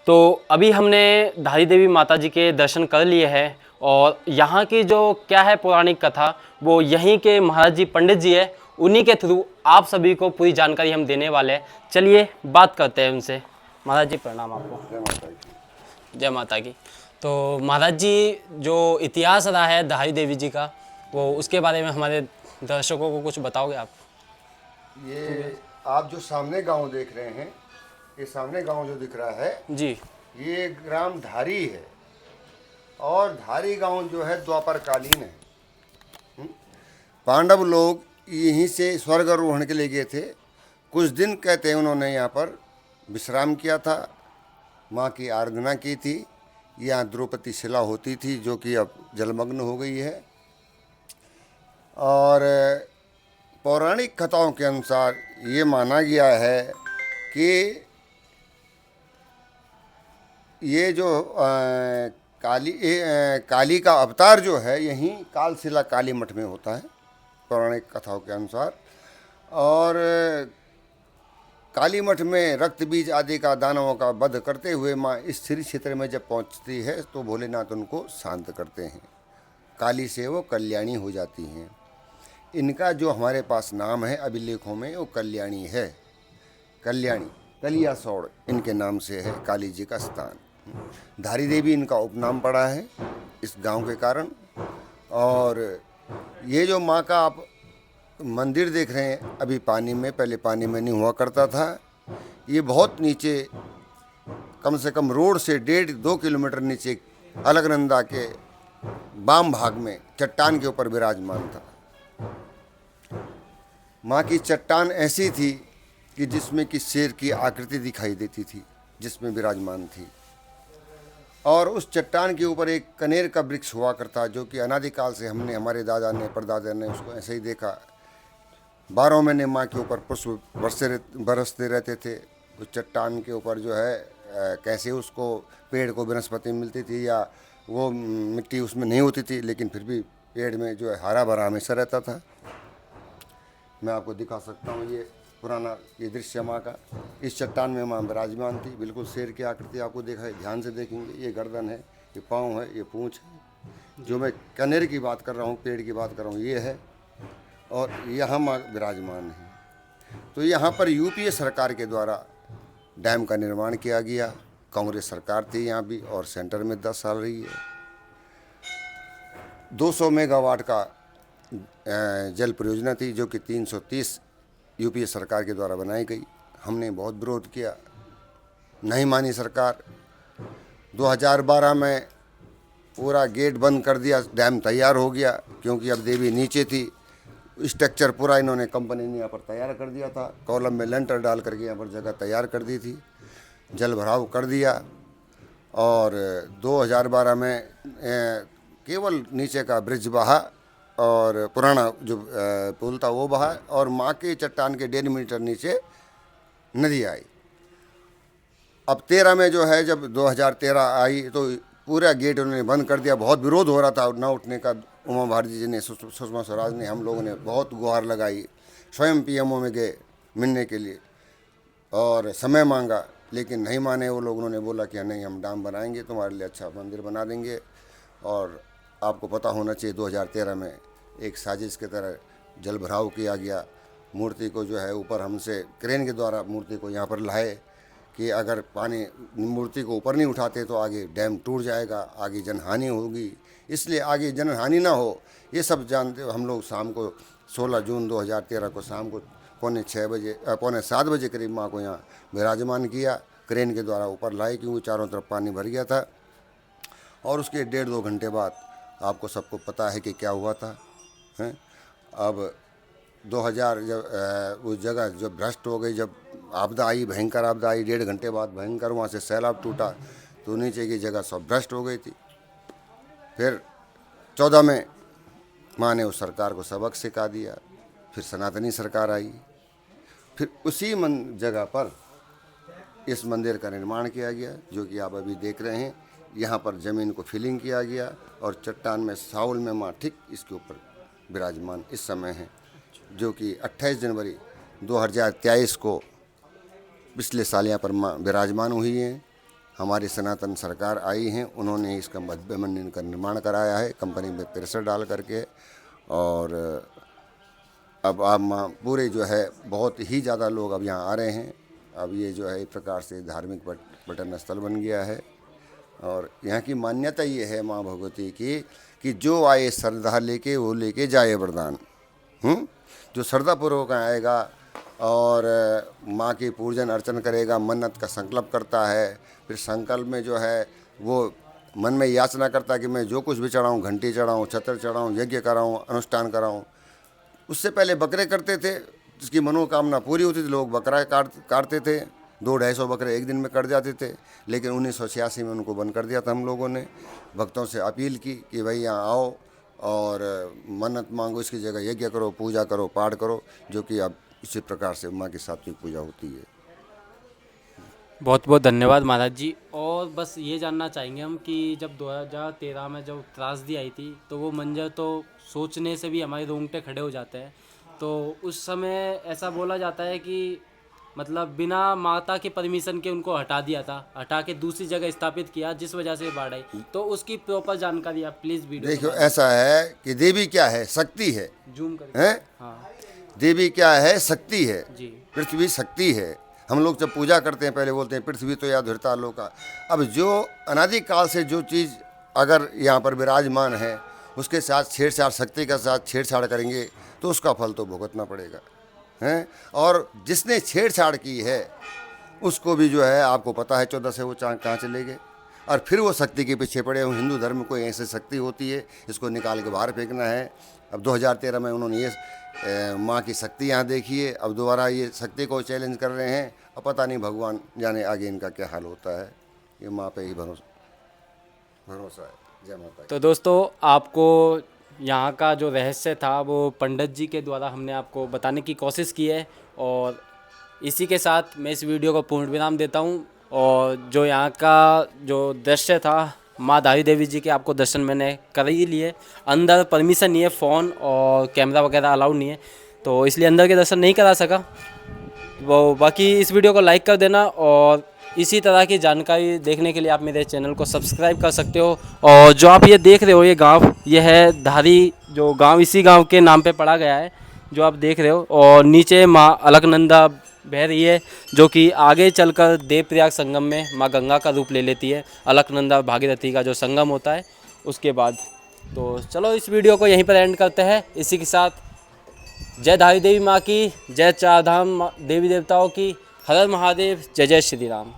तो अभी हमने धारी देवी माता जी के दर्शन कर लिए हैं और यहाँ की जो क्या है पौराणिक कथा वो यहीं के महाराज जी पंडित जी है, उन्हीं के थ्रू आप सभी को पूरी जानकारी हम देने वाले हैं। चलिए बात करते हैं उनसे। महाराज जी प्रणाम आपको। जय माता की। जय माता की। तो महाराज जी जो इतिहास रहा है धारी देवी जी का, वो उसके बारे में हमारे दर्शकों को कुछ बताओगे आप? ये आप जो सामने गांव देख रहे हैं, ये सामने गांव जो दिख रहा है, जी ये ग्राम धारी है। और धारी गांव जो है द्वापर कालीन है। पांडव लोग यहीं से स्वर्गारोहण के लिए गए थे। कुछ दिन कहते हैं उन्होंने यहाँ पर विश्राम किया था, माँ की आराधना की थी। यहाँ द्रौपदी शिला होती थी जो कि अब जलमग्न हो गई है। और पौराणिक कथाओं के अनुसार ये माना गया है कि ये जो काली का अवतार जो है यहीं कालशिला काली मठ में होता है, पौराणिक कथाओं के अनुसार। और काली मठ में रक्त बीज आदि का दानवों का वध करते हुए माँ इस श्री क्षेत्र में जब पहुँचती है तो भोलेनाथ उनको शांत करते हैं। काली से वो कल्याणी हो जाती हैं। इनका जो हमारे पास नाम है अभिलेखों में वो कल्याणी है। कल्याणी कलिया सौड़ इनके नाम से है काली जी का स्थान। धारी देवी इनका उपनाम पड़ा है इस गांव के कारण। और ये जो माँ का आप मंदिर देख रहे हैं अभी पानी में, पहले पानी में नहीं हुआ करता था। ये बहुत नीचे, कम से कम रोड से 1.5-2 किलोमीटर नीचे अलकनंदा के वाम भाग में चट्टान के ऊपर विराजमान था। माँ की चट्टान ऐसी थी कि जिसमें कि शेर की आकृति दिखाई देती थी, जिसमें विराजमान थी। और उस चट्टान के ऊपर एक कनेर का वृक्ष हुआ करता, जो कि अनादिकाल से हमने, हमारे दादा ने, परदादा ने उसको ऐसे ही देखा। 12 महीने माँ के ऊपर पुष्प बरसते रहते थे। उस चट्टान के ऊपर जो है कैसे उसको पेड़ को वनस्पति मिलती थी या वो मिट्टी उसमें नहीं होती थी, लेकिन फिर भी पेड़ में जो है हरा भरा हमेशा रहता था। मैं आपको दिखा सकता हूँ ये पुराना ये दृश्य माँ का। इस चट्टान में माँ विराजमान थी, बिल्कुल शेर की आकृति आपको देखा है। ध्यान से देखेंगे, ये गर्दन है, ये पाँव है, ये पूँछ है। जो मैं कनेर की बात कर रहा हूँ, पेड़ की बात कर रहा हूँ, ये है। और यहाँ माँ विराजमान है। तो यहाँ पर यूपीए सरकार के द्वारा डैम का निर्माण किया गया। कांग्रेस सरकार थी यहाँ भी, और सेंटर में 10 साल रही है। 200 मेगावाट का जल परियोजना थी जो कि 330 यूपीए सरकार के द्वारा बनाई गई। हमने बहुत विरोध किया, नहीं मानी सरकार। 2012 में पूरा गेट बंद कर दिया, डैम तैयार हो गया, क्योंकि अब देवी नीचे थी। स्ट्रक्चर पूरा इन्होंने, कंपनी ने यहाँ पर तैयार कर दिया था। कॉलम में लेंटर डाल करके यहाँ पर जगह तैयार कर दी थी, जल भराव कर दिया। और 2012 में केवल नीचे का ब्रिज बहा और पुराना जो पुल था वो बहा, और माँ के चट्टान के 1.5 मीटर नीचे नदी आई। अब 13 में जो है, जब 2013 आई तो पूरा गेट उन्होंने बंद कर दिया। बहुत विरोध हो रहा था न उठने का। उमा भारती जी ने, सुषमा स्वराज ने, हम लोगों ने बहुत गुहार लगाई। स्वयं पीएमओ में गए मिलने के लिए और समय मांगा, लेकिन नहीं माने वो लोग। उन्होंने बोला कि नहीं, हम डैम बनाएंगे, तुम्हारे लिए अच्छा मंदिर बना देंगे। और आपको पता होना चाहिए 2013 में एक साजिश की तरह जल भराव किया गया। मूर्ति को जो है ऊपर, हमसे क्रेन के द्वारा मूर्ति को यहाँ पर लाए कि अगर पानी मूर्ति को ऊपर नहीं उठाते तो आगे डैम टूट जाएगा, आगे जनहानि होगी। इसलिए आगे जनहानि ना हो, ये सब जानते हो हम लोग। शाम को 16 जून 2013 को शाम को पौने 7 बजे करीब माँ को यहाँ विराजमान किया, क्रेन के द्वारा ऊपर लाए, क्योंकि चारों तरफ पानी भर गया था। और उसके 1.5-2 घंटे बाद आपको सबको पता है कि क्या हुआ था, हैं? अब 2000 जब उस जगह जब भ्रष्ट हो गई, जब आपदा आई, भयंकर आपदा आई, 1.5 घंटे बाद भयंकर वहाँ से सैलाब टूटा, तो नीचे की जगह सब भ्रष्ट हो गई थी। फिर 14 में माँ ने उस सरकार को सबक सिखा दिया। फिर सनातनी सरकार आई। फिर उसी जगह पर इस मंदिर का निर्माण किया गया, जो कि आप अभी देख रहे हैं। यहाँ पर ज़मीन को फिलिंग किया गया और चट्टान में साउल में माँ ठीक इसके ऊपर विराजमान इस समय है, जो कि 28 जनवरी 2023 को पिछले साल यहाँ पर माँ विराजमान हुई हैं। हमारी सनातन सरकार आई हैं, उन्होंने इसका भव्य मंदिर का निर्माण कराया है कंपनी में पैसा डाल करके। और अब पूरे जो है बहुत ही ज़्यादा लोग अब यहाँ आ रहे हैं। अब ये जो है एक प्रकार से धार्मिक पर्यटन स्थल बन गया है। और यहाँ की मान्यता ये है माँ भगवती की कि जो आए श्रद्धा लेके वो लेके जाए वरदान। जो श्रद्धापूर्वक आएगा और माँ की पूजन अर्चन करेगा, मन्नत का संकल्प करता है, फिर संकल्प में जो है वो मन में याचना करता है कि मैं जो कुछ भी चढ़ाऊँ, घंटी चढ़ाऊँ, छत्र चढ़ाऊँ, यज्ञ कराऊँ, अनुष्ठान कराऊँ। उससे पहले बकरे करते थे, जिसकी मनोकामना पूरी होती थी, लोग बकरा काटते थे। 200-250 बकरे एक दिन में कट जाते थे। लेकिन 1986 में उनको बंद कर दिया था। हम लोगों ने भक्तों से अपील की कि भाई यहाँ आओ और मन्नत मांगो, इसकी जगह यज्ञ करो, पूजा करो, पाठ करो, जो कि अब इसी प्रकार से माँ की सात्विक पूजा होती है। बहुत बहुत धन्यवाद महाराज जी। और बस ये जानना चाहेंगे हम कि जब 2013 में जब त्रासदी आई थी तो वो मंजर तो सोचने से भी हमारे रोंगटे खड़े हो जाते हैं। तो उस समय ऐसा बोला जाता है कि मतलब बिना माता के परमिशन के उनको हटा दिया था, हटा के दूसरी जगह स्थापित किया, जिस वजह से बाढ़ आई। तो उसकी प्रॉपर जानकारी आप प्लीज़ वीडियो देखो, ऐसा है कि देवी क्या है, शक्ति है। जूम करके। हैं? हाँ देवी क्या है, शक्ति है। जी। पृथ्वी शक्ति है। हम लोग जब पूजा करते हैं पहले बोलते हैं पृथ्वी तो या धृता लोका। अब जो अनादिकाल से जो चीज़ अगर यहाँ पर विराजमान है, उसके साथ छेड़छाड़, शक्ति के साथ छेड़छाड़ करेंगे तो उसका फल तो भुगतना पड़ेगा, हैं। और जिसने छेड़छाड़ की है उसको भी जो है आपको पता है 14 से वो कहाँ चले गए। और फिर वो शक्ति के पीछे पड़े हुए। हिंदू धर्म में कोई ऐसी शक्ति होती है, इसको निकाल के बाहर फेंकना है। अब 2013 में उन्होंने ये माँ की शक्ति यहाँ देखी है, अब दोबारा ये शक्ति को चैलेंज कर रहे हैं। अब पता नहीं, भगवान जाने आगे इनका क्या हाल होता है। ये माँ पे ही भरोसा है। जय माता। तो दोस्तों, आपको यहाँ का जो रहस्य था वो पंडित जी के द्वारा हमने आपको बताने की कोशिश की है। और इसी के साथ मैं इस वीडियो को पूर्ण विराम देता हूँ। और जो यहाँ का जो दृश्य था, माँ धारी देवी जी के आपको दर्शन मैंने कर ही लिए। अंदर परमिशन नहीं है, फ़ोन और कैमरा वगैरह अलाउड नहीं है, तो इसलिए अंदर के दर्शन नहीं करा सका। वो बाकी इस वीडियो को लाइक कर देना और इसी तरह की जानकारी देखने के लिए आप मेरे चैनल को सब्सक्राइब कर सकते हो। और जो आप ये देख रहे हो, ये गांव, ये है धारी, जो गांव इसी गांव के नाम पे पड़ा गया है जो आप देख रहे हो। और नीचे माँ अलकनंदा बह रही है, जो कि आगे चलकर देवप्रयाग संगम में माँ गंगा का रूप ले लेती है। अलकनंदा भागीरथी का जो संगम होता है उसके बाद। तो चलो इस वीडियो को यहीं पर एंड करते हैं। इसी के साथ जय धारी देवी माँ की, जय चारधाम देवी देवताओं की, हर हर महादेव, जय जय श्री राम।